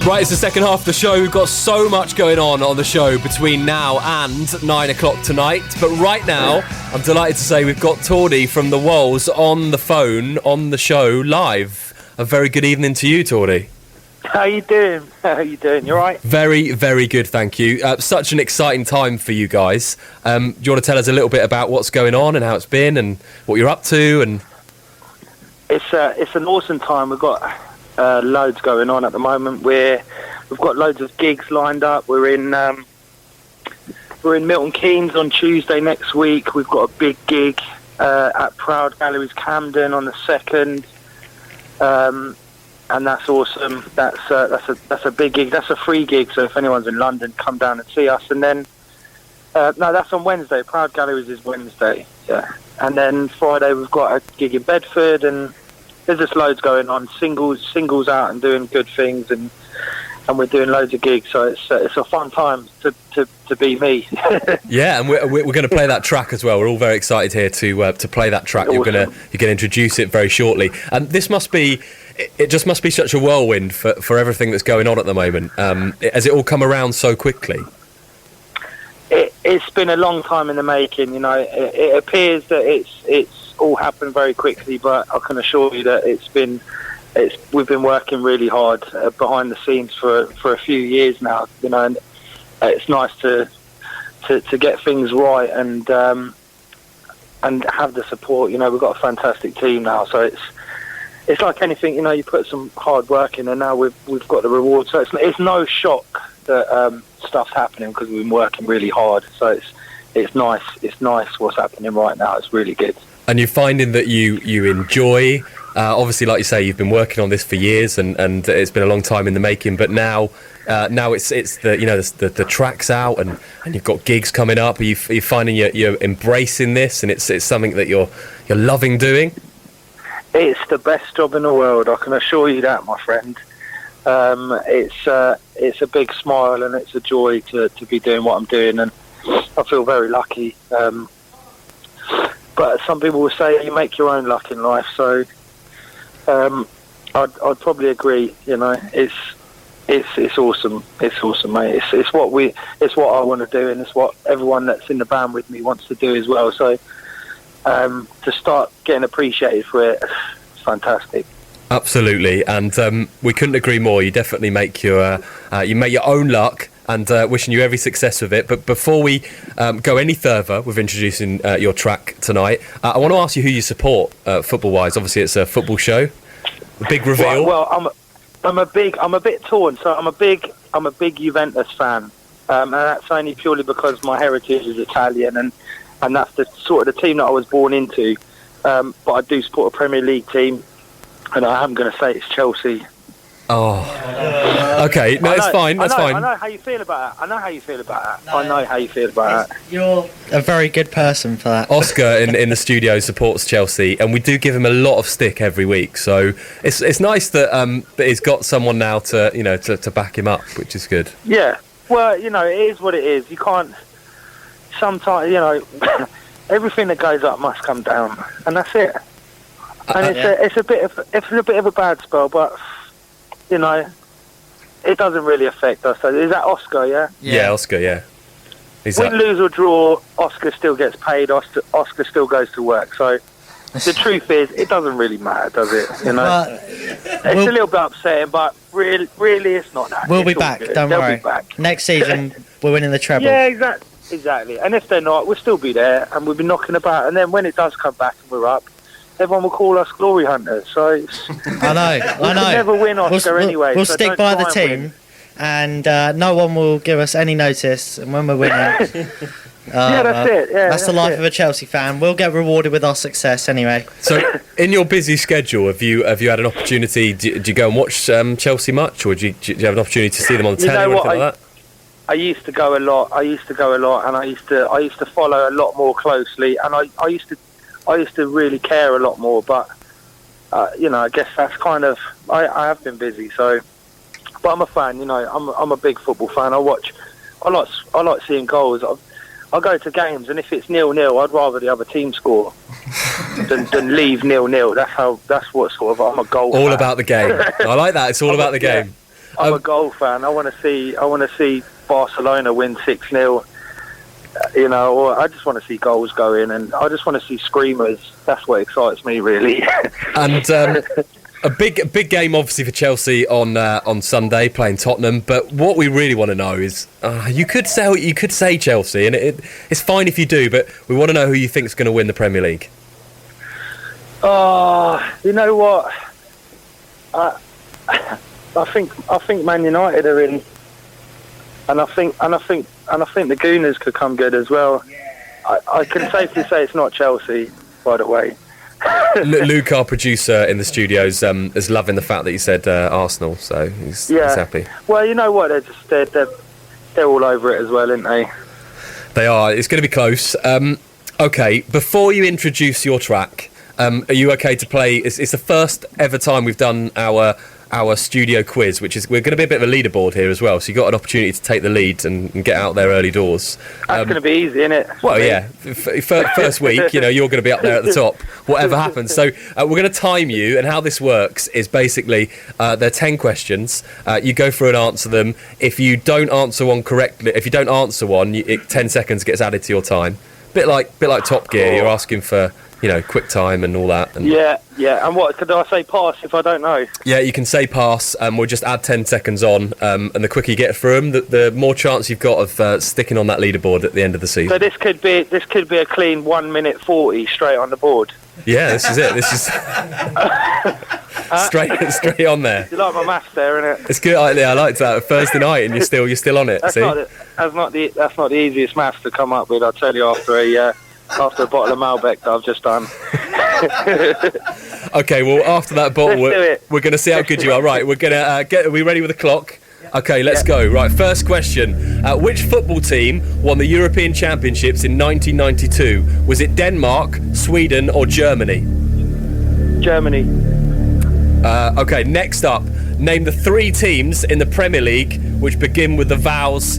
Right, it's the second half of the show. We've got so much going on the show between now and 9 o'clock tonight. But right now, I'm delighted to say we've got Tordy from the Wholls on the phone, on the show, live. A very good evening to you, Tordy. How you doing? You all right? Very, very good, thank you. Such an exciting time for you guys. Do you want to tell us a little bit about what's going on and how it's been and what you're up to? And It's an awesome time. We've got loads going on at the moment. We've got loads of gigs lined up. We're in Milton Keynes on Tuesday next week. We've got a big gig at Proud Galleries Camden on the 2nd, and that's awesome. That's a big gig. That's a free gig. So if anyone's in London, come down and see us. And then no, that's on Wednesday. Proud Galleries is Wednesday. Yeah, and then Friday we've got a gig in Bedford and. There's just loads going on, singles out and doing good things, and we're doing loads of gigs. So it's a fun time to be me. Yeah, and we're going to play that track as well. We're all very excited here to play that track. Awesome. You're going to introduce it very shortly. And this must be, it just must be such a whirlwind for everything that's going on at the moment. Has it all come around so quickly? It's been a long time in the making. You know, it appears that it's all happened very quickly, but I can assure you that we've been working really hard behind the scenes for a few years now. You know, and it's nice to get things right and have the support. You know, we've got a fantastic team now, so it's like anything. You know, you put some hard work in, and now we've got the reward. So it's no shock that stuff's happening because we've been working really hard. So it's nice. It's nice what's happening right now. It's really good. And you're finding that you enjoy, obviously, like you say, you've been working on this for years, and it's been a long time in the making. But now it's the track's out, and you've got gigs coming up. Are you finding you're embracing this, and it's something that you're loving doing? It's the best job in the world. I can assure you that, my friend. It's a big smile, and it's a joy to be doing what I'm doing, and I feel very lucky. But some people will say you make your own luck in life, so I'd probably agree. You know, it's awesome. It's awesome, mate. It's what I want to do, and it's what everyone that's in the band with me wants to do as well. So to start getting appreciated for it, it's fantastic. Absolutely, and we couldn't agree more. You definitely make your own luck. And wishing you every success with it. But before we go any further with introducing your track tonight, I want to ask you who you support football-wise. Obviously, it's a football show. A big reveal. Well, I'm a bit torn. So I'm a big Juventus fan, and that's only purely because my heritage is Italian, and that's the sort of the team that I was born into. But I do support a Premier League team, and I am going to say it's Chelsea. Oh, okay. No, it's fine. That's fine. I know how you feel about that. I know how you feel about that. You're a very good person for that. Oscar in the studio supports Chelsea, and we do give him a lot of stick every week. So it's nice that he's got someone now to back him up, which is good. Yeah. Well, you know, it is what it is. You can't. Sometimes, you know, everything that goes up must come down, and that's it. And it's a bit of a bad spell, but. You know, it doesn't really affect us. Is that Oscar, yeah? Yeah, Oscar, yeah. Win, lose or draw, Oscar still gets paid, Oscar still goes to work. So the truth is, it doesn't really matter, does it? You know, it's a little bit upsetting, but really it's not that. We'll be back, don't worry. Be back. Next season, we're winning the treble. Yeah, exactly. And if they're not, we'll still be there, and we'll be knocking about. And then when it does come back and we're up, everyone will call us glory hunters. So I know. We'll never win Oscar anyway. We'll so stick by the team, and no one will give us any notice. And when we're winning, that's it. Yeah, that's the life of a Chelsea fan. We'll get rewarded with our success anyway. So, in your busy schedule, have you had an opportunity? Do you go and watch Chelsea much, or do you have an opportunity to see them on the telly or anything like that? I used to go a lot, and I used to follow a lot more closely, and I used to really care a lot more, but you know, I guess that's kind of I have been busy, so. But I'm a fan, you know. I'm a big football fan. I like seeing goals. I go to games, and if it's 0-0, I'd rather the other team score than leave 0-0. That's what sort of I'm a goal. All fan. About the game. I like that. It's all about the game. I'm a goal fan. I want to see Barcelona win 6-0. Or I just want to see goals go in, and I just want to see screamers. That's what excites me, really. And a big game, obviously, for Chelsea on Sunday playing Tottenham. But what we really want to know is, you could say Chelsea, and it's fine if you do, but we want to know who you think is going to win the Premier League. You know what? I think Man United are in, and I think the Gooners could come good as well. I can safely say it's not Chelsea, by the way. Luke, our producer in the studios, is loving the fact that you said Arsenal, so he's happy. Well, you know what? They're all over it as well, aren't they? They are. It's going to be close. Okay, before you introduce your track, are you okay to play? It's the first ever time we've done our studio quiz, which is we're going to be a bit of a leaderboard here as well. So you got an opportunity to take the lead and get out there early doors. That's going to be easy, isn't it? Well, yeah. First week, you're going to be up there at the top, whatever happens. So we're going to time you, and how this works is basically there are 10 questions. You go through and answer them. If you don't answer one correctly, 10 seconds gets added to your time. Bit like Top Gear. You're asking for quick time and all that. And yeah. And what could I say? Pass if I don't know. Yeah, you can say pass, and we'll just add 10 seconds on. And the quicker you get through them, the more chance you've got of sticking on that leaderboard at the end of the season. So this could be a clean 1 minute 40 straight on the board. Yeah, this is it. This is straight on there. You like my maths there, innit? It's good. I liked that. Thursday night, and you're still on it. That's not the easiest maths to come up with. I'll tell you after a bottle of Malbec that I've just done. Okay, well, after that bottle, we're going to see how good you are. Right, we're going to are we ready with the clock? Okay, let's go. Right, first question. Which football team won the European Championships in 1992? Was it Denmark, Sweden, or Germany? Germany. Okay, next up. Name the 3 teams in the Premier League which begin with the vowels.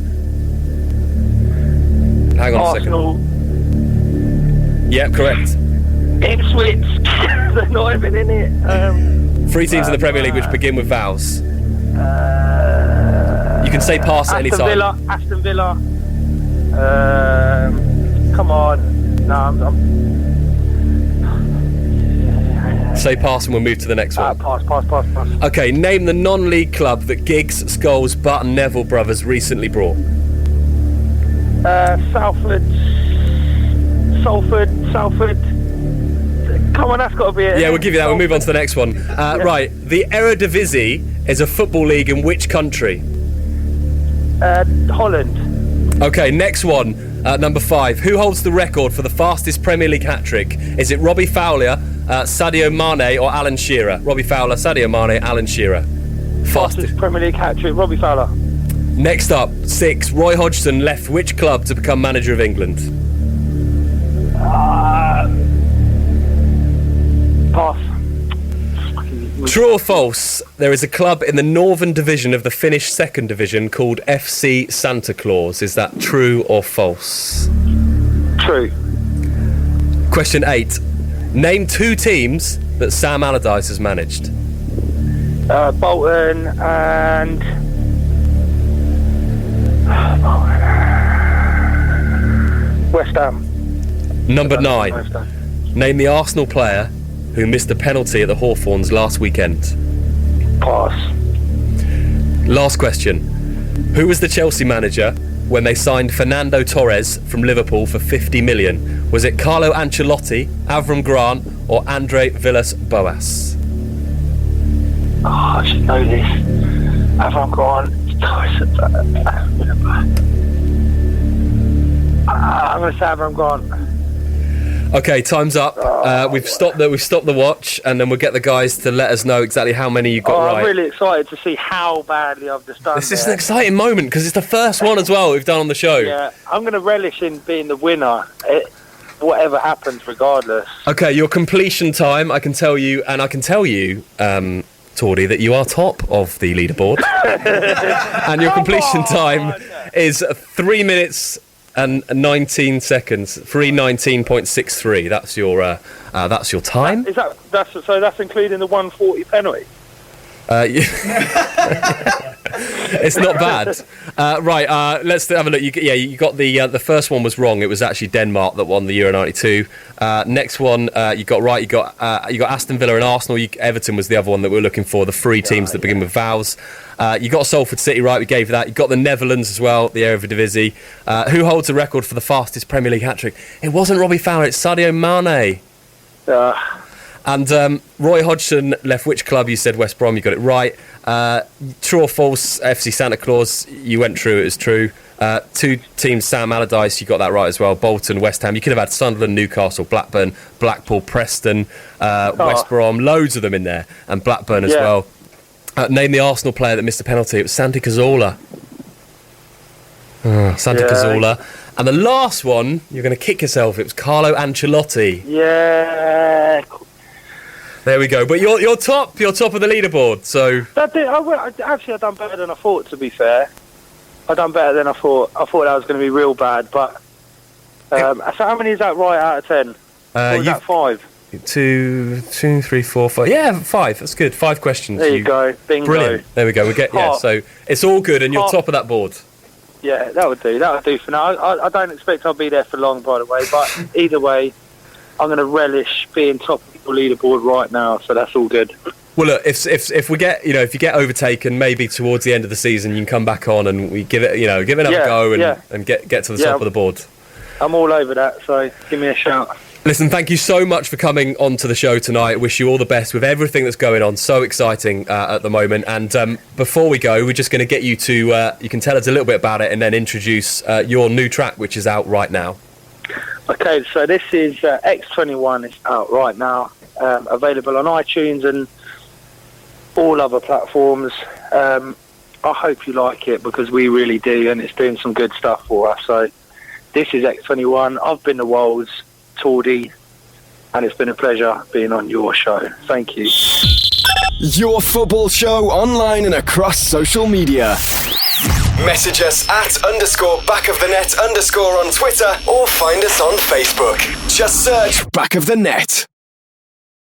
Hang on Arsenal. a second. Yep, correct. Ipswich. They're not even in it. 3 teams in the Premier League which begin with vowels. You can say pass at any time. Aston Villa. Come on. No, I'm Say pass and we'll move to the next one. Pass. Okay, name the non-league club that Giggs, Scholes, Butt and Neville brothers recently brought. Salford. Come on, that's got to be it. Yeah, we'll give you that. We'll move on to the next one. Right, the Eredivisie is a football league in which country? Holland. Okay, next one. Number 5. Who holds the record for the fastest Premier League hat-trick? Is it Robbie Fowler, Sadio Mane or Alan Shearer? Robbie Fowler, Sadio Mane, Alan Shearer. Fastest Premier League hat-trick, Robbie Fowler. Next up, 6. Roy Hodgson left which club to become manager of England? Pass. True or false, there is a club in the northern division of the Finnish second division called FC Santa Claus. Is that true or false? True. Question 8. Name 2 teams that Sam Allardyce has managed. Bolton and... West Ham. Number 9. Name the Arsenal player who missed a penalty at the Hawthorns last weekend. Pass. Last question. Who was the Chelsea manager when they signed Fernando Torres from Liverpool for 50 million? Was it Carlo Ancelotti, Avram Grant or Andre Villas-Boas? I should know this. Avram Grant. I'm going to say Avram Grant. Okay, time's up. We've stopped the watch, and then we'll get the guys to let us know exactly how many you got right. I'm really excited to see how badly I've just done. This is an exciting moment because it's the first one as well we've done on the show. Yeah, I'm going to relish in being the winner, whatever happens, regardless. Okay, your completion time, I can tell you, Tordy, that you are top of the leaderboard, and your completion time is 3 minutes and 19 seconds, 3:19.63. That's your time. Is that's including the 140 penalty? It's not bad. Right, let's have a look. You got the first one was wrong. It was actually Denmark that won the Euro '92. Next one you got right. You got Aston Villa and Arsenal. Everton was the other one that we were looking for. The three teams that begin with vowels. You got Salford City right. We gave you that. You got the Netherlands as well. The Eredivisie. Who holds the record for the fastest Premier League hat-trick? It wasn't Robbie Fowler. It's Sadio Mane. And Roy Hodgson left which club? You said West Brom. You got it right. True or false? FC Santa Claus. You went true. It was true. Two teams, Sam Allardyce. You got that right as well. Bolton, West Ham. You could have had Sunderland, Newcastle, Blackburn, Blackpool, Preston, West Brom. Loads of them in there, and Blackburn as well. Name the Arsenal player that missed a penalty. It was Santi Cazorla. Santi Cazorla. And the last one, you're going to kick yourself. It was Carlo Ancelotti. Yeah. There we go. But you're top of the leaderboard. So I've done better than I thought. To be fair, I've done better than I thought. I thought that was going to be real bad. But so how many is that right out of 10? Or is that 5? 2, 3, 4, 5. Yeah, 5. That's good. 5 questions. There you go. Bingo. Brilliant. There we go. So it's all good, and you're top of that board. Yeah, that would do. That would do for now. I don't expect I'll be there for long, by the way. But either way, I'm going to relish being top of the leaderboard right now. So that's all good. Well, look, if we get if you get overtaken, maybe towards the end of the season, you can come back on and we give it another go and get to the top of the board. I'm all over that. So give me a shout. Listen, thank you so much for coming onto the show tonight. Wish you all the best with everything that's going on. So exciting at the moment. And before we go, we're just going to get you to, you can tell us a little bit about it and then introduce your new track, which is out right now. Okay, so this is X21. It's out right now. Available on iTunes and all other platforms. I hope you like it because we really do, and it's doing some good stuff for us. So this is X21. I've been to Wholls, Tordy, and it's been a pleasure being on your show. Thank you. Your football show online and across social media. Message us at _backofthenet_ on Twitter or find us on Facebook. Just search Back of the Net.